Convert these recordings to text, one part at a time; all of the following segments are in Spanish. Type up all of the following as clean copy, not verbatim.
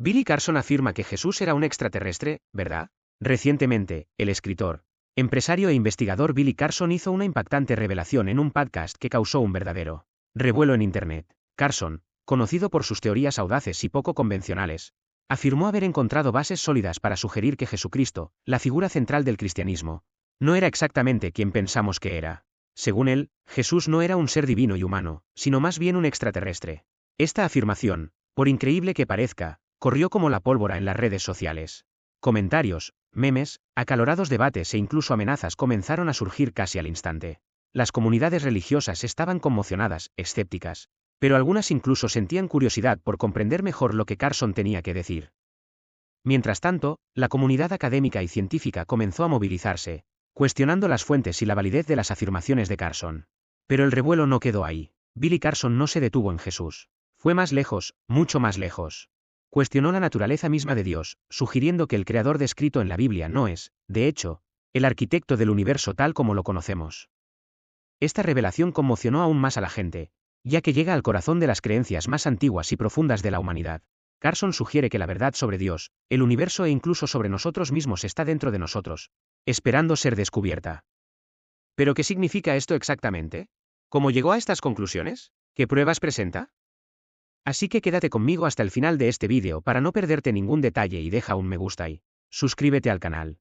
Billy Carson afirma que Jesús era un extraterrestre, ¿verdad? Recientemente, el escritor, empresario e investigador Billy Carson hizo una impactante revelación en un podcast que causó un verdadero revuelo en Internet. Carson, conocido por sus teorías audaces y poco convencionales, afirmó haber encontrado bases sólidas para sugerir que Jesucristo, la figura central del cristianismo, no era exactamente quien pensamos que era. Según él, Jesús no era un ser divino y humano, sino más bien un extraterrestre. Esta afirmación, por increíble que parezca, corrió como la pólvora en las redes sociales. Comentarios, memes, acalorados debates e incluso amenazas comenzaron a surgir casi al instante. Las comunidades religiosas estaban conmocionadas, escépticas, pero algunas incluso sentían curiosidad por comprender mejor lo que Carson tenía que decir. Mientras tanto, la comunidad académica y científica comenzó a movilizarse, cuestionando las fuentes y la validez de las afirmaciones de Carson. Pero el revuelo no quedó ahí. Billy Carson no se detuvo en Jesús. Fue más lejos, mucho más lejos. Cuestionó la naturaleza misma de Dios, sugiriendo que el creador descrito en la Biblia no es, de hecho, el arquitecto del universo tal como lo conocemos. Esta revelación conmocionó aún más a la gente, ya que llega al corazón de las creencias más antiguas y profundas de la humanidad. Carson sugiere que la verdad sobre Dios, el universo e incluso sobre nosotros mismos está dentro de nosotros, esperando ser descubierta. ¿Pero qué significa esto exactamente? ¿Cómo llegó a estas conclusiones? ¿Qué pruebas presenta? Así que quédate conmigo hasta el final de este vídeo para no perderte ningún detalle y deja un me gusta y suscríbete al canal.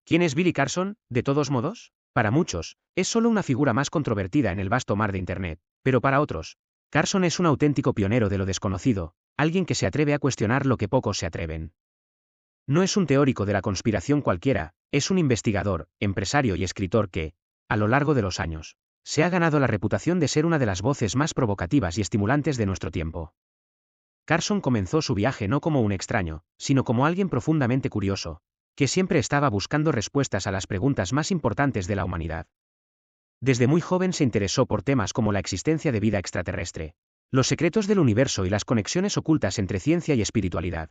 ¿Quién es Billy Carson, de todos modos? Para muchos, es solo una figura más controvertida en el vasto mar de Internet, pero para otros, Carson es un auténtico pionero de lo desconocido, alguien que se atreve a cuestionar lo que pocos se atreven. No es un teórico de la conspiración cualquiera, es un investigador, empresario y escritor que, a lo largo de los años, se ha ganado la reputación de ser una de las voces más provocativas y estimulantes de nuestro tiempo. Carson comenzó su viaje no como un extraño, sino como alguien profundamente curioso, que siempre estaba buscando respuestas a las preguntas más importantes de la humanidad. Desde muy joven se interesó por temas como la existencia de vida extraterrestre, los secretos del universo y las conexiones ocultas entre ciencia y espiritualidad.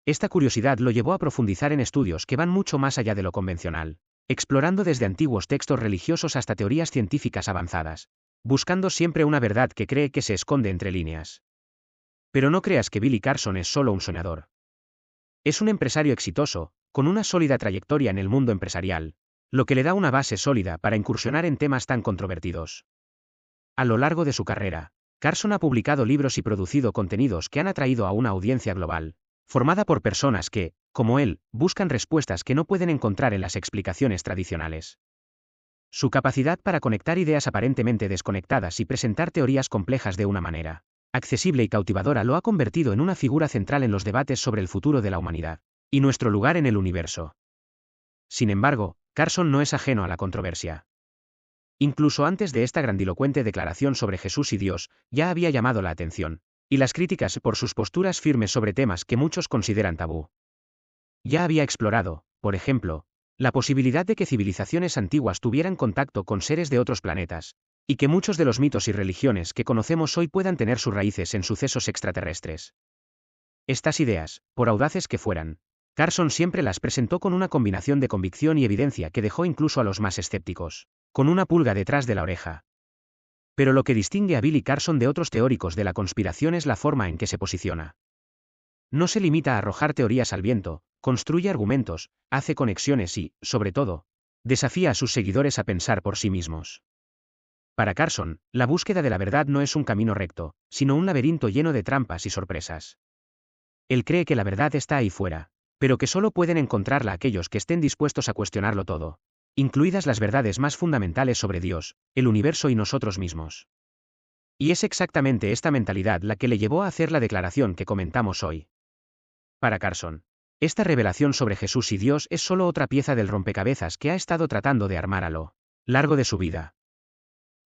Esta curiosidad lo llevó a profundizar en estudios que van mucho más allá de lo convencional, explorando desde antiguos textos religiosos hasta teorías científicas avanzadas, buscando siempre una verdad que cree que se esconde entre líneas. Pero no creas que Billy Carson es solo un soñador. Es un empresario exitoso, con una sólida trayectoria en el mundo empresarial, lo que le da una base sólida para incursionar en temas tan controvertidos. A lo largo de su carrera, Carson ha publicado libros y producido contenidos que han atraído a una audiencia global, formada por personas que, como él, buscan respuestas que no pueden encontrar en las explicaciones tradicionales. Su capacidad para conectar ideas aparentemente desconectadas y presentar teorías complejas de una manera accesible y cautivadora lo ha convertido en una figura central en los debates sobre el futuro de la humanidad y nuestro lugar en el universo. Sin embargo, Carson no es ajeno a la controversia. Incluso antes de esta grandilocuente declaración sobre Jesús y Dios, ya había llamado la atención, y las críticas por sus posturas firmes sobre temas que muchos consideran tabú. Ya había explorado, por ejemplo, la posibilidad de que civilizaciones antiguas tuvieran contacto con seres de otros planetas, y que muchos de los mitos y religiones que conocemos hoy puedan tener sus raíces en sucesos extraterrestres. Estas ideas, por audaces que fueran, Carson siempre las presentó con una combinación de convicción y evidencia que dejó incluso a los más escépticos con una pulga detrás de la oreja. Pero lo que distingue a Billy Carson de otros teóricos de la conspiración es la forma en que se posiciona. No se limita a arrojar teorías al viento, construye argumentos, hace conexiones y, sobre todo, desafía a sus seguidores a pensar por sí mismos. Para Carson, la búsqueda de la verdad no es un camino recto, sino un laberinto lleno de trampas y sorpresas. Él cree que la verdad está ahí fuera, pero que solo pueden encontrarla aquellos que estén dispuestos a cuestionarlo todo, incluidas las verdades más fundamentales sobre Dios, el universo y nosotros mismos. Y es exactamente esta mentalidad la que le llevó a hacer la declaración que comentamos hoy. Para Carson, esta revelación sobre Jesús y Dios es solo otra pieza del rompecabezas que ha estado tratando de armar a lo largo de su vida.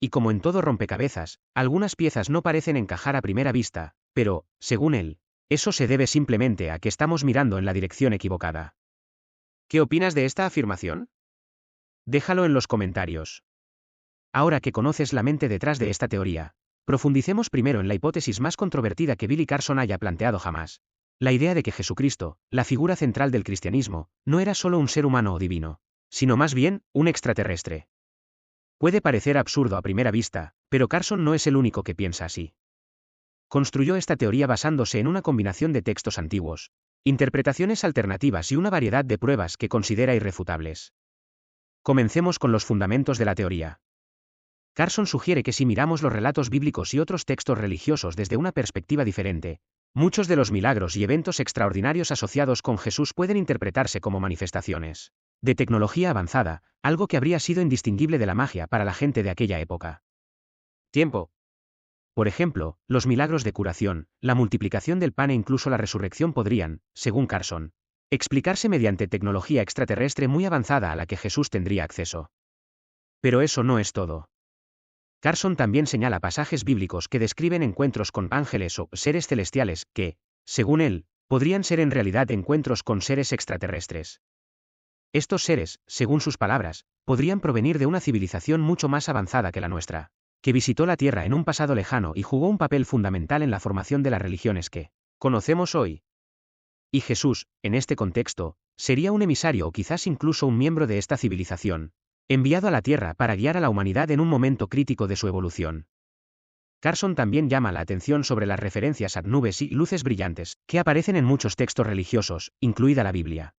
Y como en todo rompecabezas, algunas piezas no parecen encajar a primera vista, pero, según él, eso se debe simplemente a que estamos mirando en la dirección equivocada. ¿Qué opinas de esta afirmación? Déjalo en los comentarios. Ahora que conoces la mente detrás de esta teoría, profundicemos primero en la hipótesis más controvertida que Billy Carson haya planteado jamás. La idea de que Jesucristo, la figura central del cristianismo, no era solo un ser humano o divino, sino más bien, un extraterrestre. Puede parecer absurdo a primera vista, pero Carson no es el único que piensa así. construyó esta teoría basándose en una combinación de textos antiguos, interpretaciones alternativas y una variedad de pruebas que considera irrefutables. Comencemos con los fundamentos de la teoría. Carson sugiere que si miramos los relatos bíblicos y otros textos religiosos desde una perspectiva diferente, muchos de los milagros y eventos extraordinarios asociados con Jesús pueden interpretarse como manifestaciones de tecnología avanzada, algo que habría sido indistinguible de la magia para la gente de aquella época. Tiempo. Por ejemplo, los milagros de curación, la multiplicación del pan e incluso la resurrección podrían, según Carson, explicarse mediante tecnología extraterrestre muy avanzada a la que Jesús tendría acceso. Pero eso no es todo. Carson también señala pasajes bíblicos que describen encuentros con ángeles o seres celestiales que, según él, podrían ser en realidad encuentros con seres extraterrestres. Estos seres, según sus palabras, podrían provenir de una civilización mucho más avanzada que la nuestra, que visitó la Tierra en un pasado lejano y jugó un papel fundamental en la formación de las religiones que conocemos hoy. Y Jesús, en este contexto, sería un emisario o quizás incluso un miembro de esta civilización, enviado a la Tierra para guiar a la humanidad en un momento crítico de su evolución. Carson también llama la atención sobre las referencias a nubes y luces brillantes, que aparecen en muchos textos religiosos, incluida la Biblia.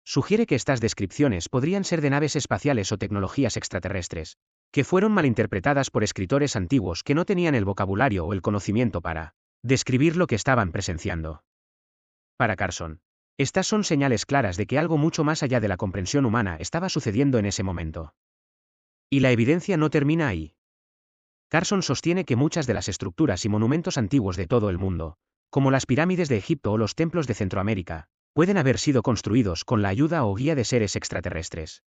Sugiere que estas descripciones podrían ser de naves espaciales o tecnologías extraterrestres, que fueron malinterpretadas por escritores antiguos que no tenían el vocabulario o el conocimiento para describir lo que estaban presenciando. Para Carson, estas son señales claras de que algo mucho más allá de la comprensión humana estaba sucediendo en ese momento. Y la evidencia no termina ahí. Carson sostiene que muchas de las estructuras y monumentos antiguos de todo el mundo, como las pirámides de Egipto o los templos de Centroamérica, pueden haber sido construidos con la ayuda o guía de seres extraterrestres.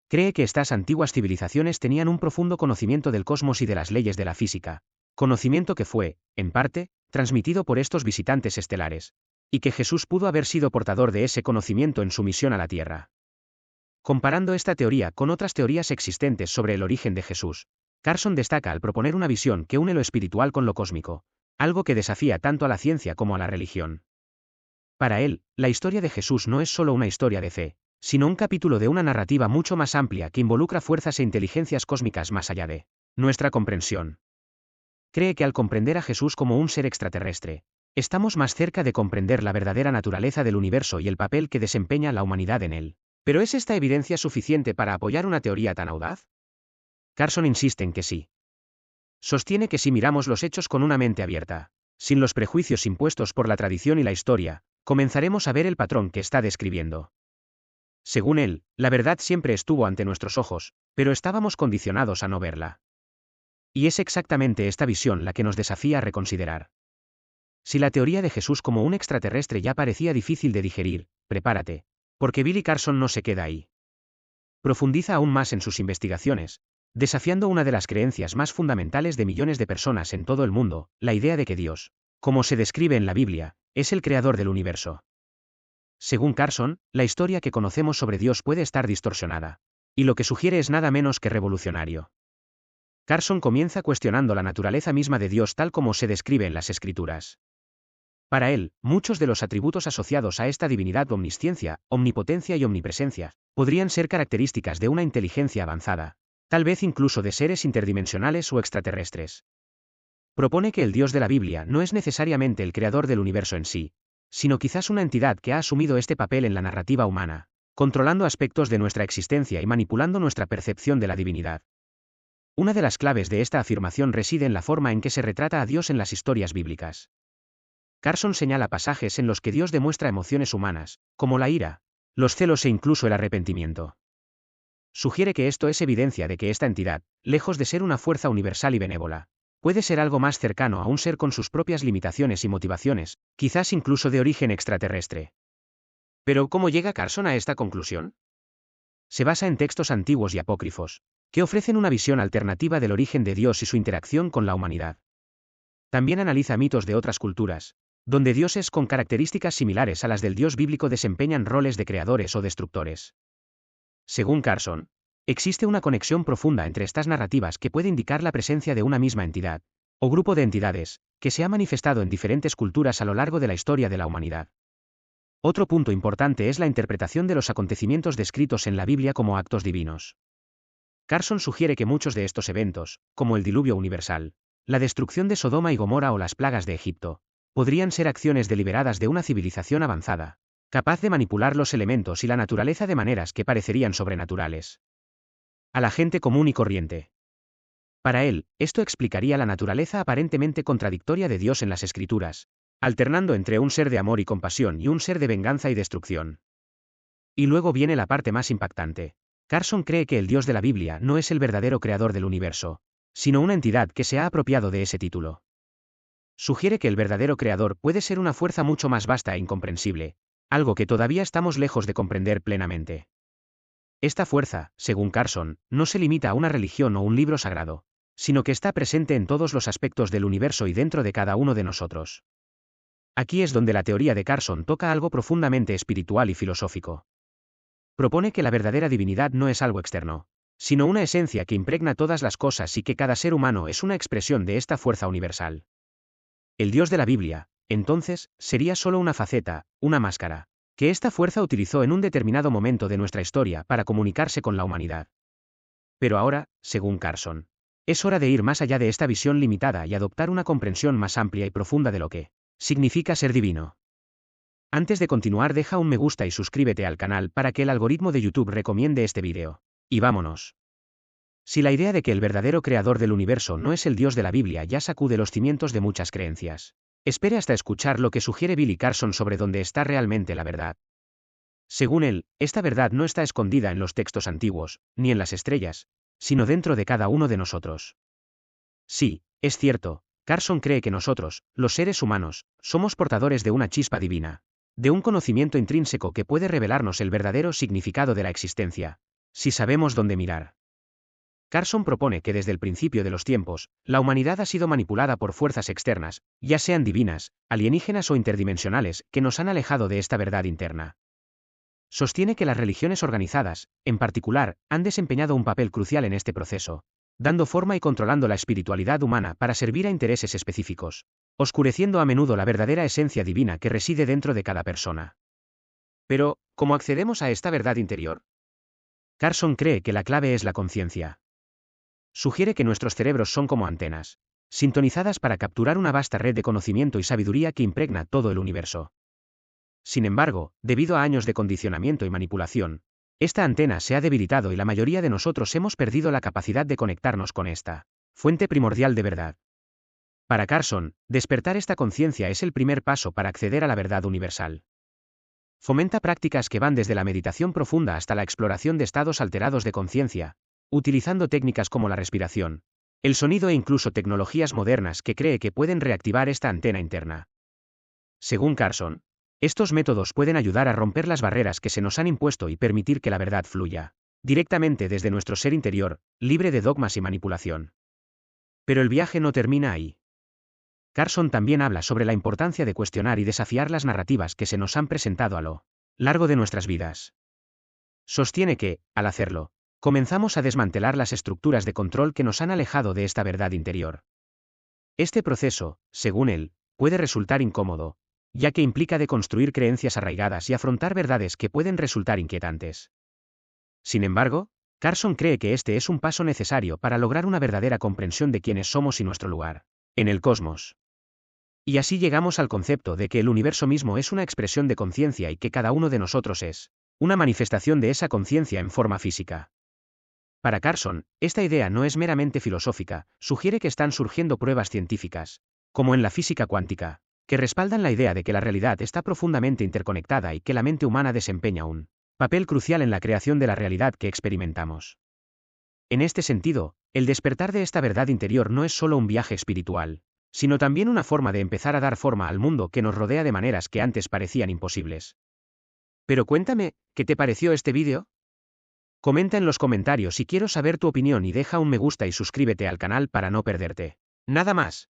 Cree que estas antiguas civilizaciones tenían un profundo conocimiento del cosmos y de las leyes de la física, conocimiento que fue, en parte, transmitido por estos visitantes estelares, y que Jesús pudo haber sido portador de ese conocimiento en su misión a la Tierra. Comparando esta teoría con otras teorías existentes sobre el origen de Jesús, Carson destaca al proponer una visión que une lo espiritual con lo cósmico, algo que desafía tanto a la ciencia como a la religión. Para él, la historia de Jesús no es solo una historia de fe, sino un capítulo de una narrativa mucho más amplia que involucra fuerzas e inteligencias cósmicas más allá de nuestra comprensión. Cree que al comprender a Jesús como un ser extraterrestre, estamos más cerca de comprender la verdadera naturaleza del universo y el papel que desempeña la humanidad en él. ¿Pero es esta evidencia suficiente para apoyar una teoría tan audaz? Carson insiste en que sí. Sostiene que si miramos los hechos con una mente abierta, sin los prejuicios impuestos por la tradición y la historia, comenzaremos a ver el patrón que está describiendo. Según él, la verdad siempre estuvo ante nuestros ojos, pero estábamos condicionados a no verla. Y es exactamente esta visión la que nos desafía a reconsiderar. Si la teoría de Jesús como un extraterrestre ya parecía difícil de digerir, prepárate, porque Billy Carson no se queda ahí. Profundiza aún más en sus investigaciones, desafiando una de las creencias más fundamentales de millones de personas en todo el mundo, la idea de que Dios, como se describe en la Biblia, es el creador del universo. Según Carson, la historia que conocemos sobre Dios puede estar distorsionada, y lo que sugiere es nada menos que revolucionario. Carson comienza cuestionando la naturaleza misma de Dios tal como se describe en las Escrituras. Para él, muchos de los atributos asociados a esta divinidad, omnisciencia, omnipotencia y omnipresencia, podrían ser características de una inteligencia avanzada, tal vez incluso de seres interdimensionales o extraterrestres. Propone que el Dios de la Biblia no es necesariamente el creador del universo en sí, sino quizás una entidad que ha asumido este papel en la narrativa humana, controlando aspectos de nuestra existencia y manipulando nuestra percepción de la divinidad. Una de las claves de esta afirmación reside en la forma en que se retrata a Dios en las historias bíblicas. Carson señala pasajes en los que Dios demuestra emociones humanas, como la ira, los celos e incluso el arrepentimiento. Sugiere que esto es evidencia de que esta entidad, lejos de ser una fuerza universal y benévola, puede ser algo más cercano a un ser con sus propias limitaciones y motivaciones, quizás incluso de origen extraterrestre. Pero ¿cómo llega Carson a esta conclusión? Se basa en textos antiguos y apócrifos, que ofrecen una visión alternativa del origen de Dios y su interacción con la humanidad. También analiza mitos de otras culturas, donde dioses con características similares a las del Dios bíblico desempeñan roles de creadores o destructores. Según Carson, existe una conexión profunda entre estas narrativas que puede indicar la presencia de una misma entidad, o grupo de entidades, que se ha manifestado en diferentes culturas a lo largo de la historia de la humanidad. Otro punto importante es la interpretación de los acontecimientos descritos en la Biblia como actos divinos. Carson sugiere que muchos de estos eventos, como el diluvio universal, La destrucción de Sodoma y Gomorra o las plagas de Egipto podrían ser acciones deliberadas de una civilización avanzada, capaz de manipular los elementos y la naturaleza de maneras que parecerían sobrenaturales a la gente común y corriente. Para él, esto explicaría la naturaleza aparentemente contradictoria de Dios en las Escrituras, alternando entre un ser de amor y compasión y un ser de venganza y destrucción. Y luego viene la parte más impactante. Carson cree que el Dios de la Biblia no es el verdadero creador del universo, sino una entidad que se ha apropiado de ese título. Sugiere que el verdadero creador puede ser una fuerza mucho más vasta e incomprensible, algo que todavía estamos lejos de comprender plenamente. Esta fuerza, según Carson, no se limita a una religión o un libro sagrado, sino que está presente en todos los aspectos del universo y dentro de cada uno de nosotros. Aquí es donde la teoría de Carson toca algo profundamente espiritual y filosófico. Propone que la verdadera divinidad no es algo externo, sino una esencia que impregna todas las cosas y que cada ser humano es una expresión de esta fuerza universal. El Dios de la Biblia, entonces, sería solo una faceta, una máscara, que esta fuerza utilizó en un determinado momento de nuestra historia para comunicarse con la humanidad. Pero ahora, según Carson, es hora de ir más allá de esta visión limitada y adoptar una comprensión más amplia y profunda de lo que significa ser divino. Antes de continuar, deja un me gusta y suscríbete al canal para que el algoritmo de YouTube recomiende este vídeo. Y vámonos. Si la idea de que el verdadero creador del universo no es el Dios de la Biblia ya sacude los cimientos de muchas creencias, espere hasta escuchar lo que sugiere Billy Carson sobre dónde está realmente la verdad. Según él, esta verdad no está escondida en los textos antiguos, ni en las estrellas, sino dentro de cada uno de nosotros. Sí, es cierto, Carson cree que nosotros, los seres humanos, somos portadores de una chispa divina, de un conocimiento intrínseco que puede revelarnos el verdadero significado de la existencia, si sabemos dónde mirar. Carson propone que desde el principio de los tiempos, la humanidad ha sido manipulada por fuerzas externas, ya sean divinas, alienígenas o interdimensionales, que nos han alejado de esta verdad interna. Sostiene que las religiones organizadas, en particular, han desempeñado un papel crucial en este proceso, dando forma y controlando la espiritualidad humana para servir a intereses específicos, oscureciendo a menudo la verdadera esencia divina que reside dentro de cada persona. Pero, ¿cómo accedemos a esta verdad interior? Carson cree que la clave es la conciencia. Sugiere que nuestros cerebros son como antenas, sintonizadas para capturar una vasta red de conocimiento y sabiduría que impregna todo el universo. Sin embargo, debido a años de condicionamiento y manipulación, esta antena se ha debilitado y la mayoría de nosotros hemos perdido la capacidad de conectarnos con esta fuente primordial de verdad. Para Carson, despertar esta conciencia es el primer paso para acceder a la verdad universal. Fomenta prácticas que van desde la meditación profunda hasta la exploración de estados alterados de conciencia, utilizando técnicas como la respiración, el sonido e incluso tecnologías modernas que cree que pueden reactivar esta antena interna. Según Carson, estos métodos pueden ayudar a romper las barreras que se nos han impuesto y permitir que la verdad fluya directamente desde nuestro ser interior, libre de dogmas y manipulación. Pero el viaje no termina ahí. Carson también habla sobre la importancia de cuestionar y desafiar las narrativas que se nos han presentado a lo largo de nuestras vidas. Sostiene que, al hacerlo, comenzamos a desmantelar las estructuras de control que nos han alejado de esta verdad interior. Este proceso, según él, puede resultar incómodo, ya que implica deconstruir creencias arraigadas y afrontar verdades que pueden resultar inquietantes. Sin embargo, Carson cree que este es un paso necesario para lograr una verdadera comprensión de quiénes somos y nuestro lugar en el cosmos. Y así llegamos al concepto de que el universo mismo es una expresión de conciencia y que cada uno de nosotros es una manifestación de esa conciencia en forma física. Para Carson, esta idea no es meramente filosófica, sugiere que están surgiendo pruebas científicas, como en la física cuántica, que respaldan la idea de que la realidad está profundamente interconectada y que la mente humana desempeña un papel crucial en la creación de la realidad que experimentamos. En este sentido, el despertar de esta verdad interior no es solo un viaje espiritual, sino también una forma de empezar a dar forma al mundo que nos rodea de maneras que antes parecían imposibles. Pero cuéntame, ¿qué te pareció este vídeo? Comenta en los comentarios y quiero saber tu opinión y deja un me gusta y suscríbete al canal para no perderte nada más.